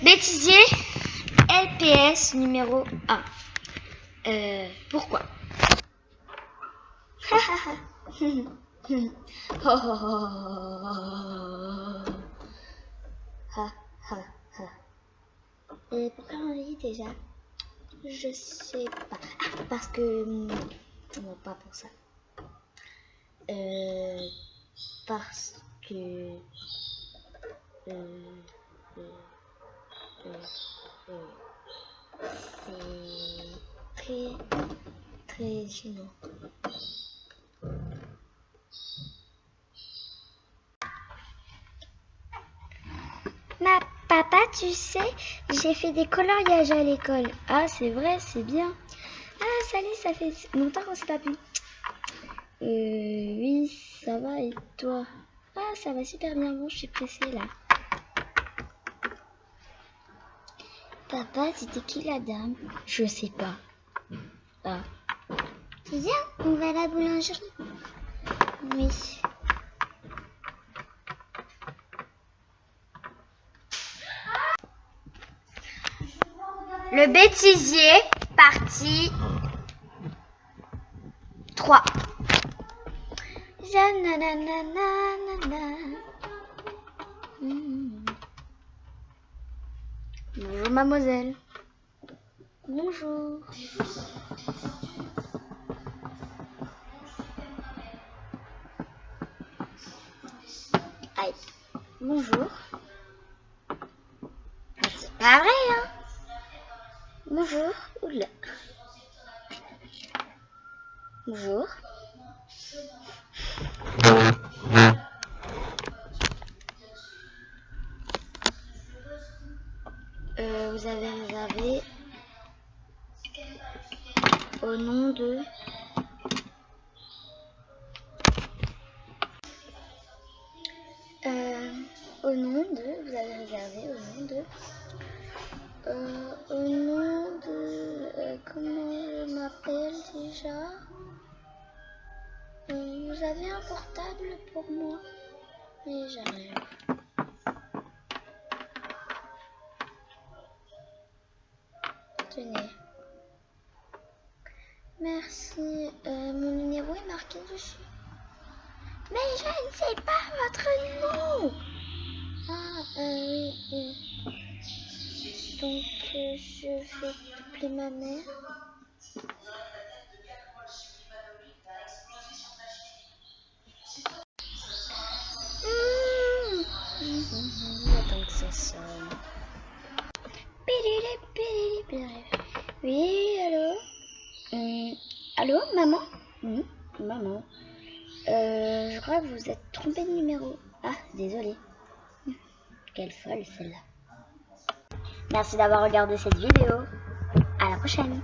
Bêtisier LPS numéro 1. Pourquoi? Et pourquoi on rit déjà? Je sais pas. Ah, parce que... Non, pas pour ça. Parce que... c'est très gênant. Papa, tu sais, j'ai fait des coloriages à l'école. Ah, c'est vrai, c'est bien. Ah, salut, ça fait longtemps qu'on s'est pas vu. Oui, ça va, et toi? Ah, ça va super bien. Bon, je suis pressée, là. Papa, c'était qui la dame? Je sais pas. Ah. Viens, on va à la boulangerie. Oui. Le bêtisier, partie 3. Bonjour mademoiselle. Bonjour. Aïe. Bonjour. C'est pas vrai, hein? Bonjour. Oula. Bonjour. Vous avez réservé au nom de... Vous avez réservé au nom de... comment je m'appelle déjà? Vous avez un portable pour moi? Mais j'arrive. Tenez. Merci. Mon numéro est marqué dessus. Mais je ne sais pas votre nom. Ah, oui. Donc, je vais appeler ma mère. Attends que ça sonne. Oui, allô? Allô, maman? Maman. Je crois que vous êtes trompé de numéro. Ah, désolé. Quelle folle celle-là. Merci d'avoir regardé cette vidéo. À la prochaine.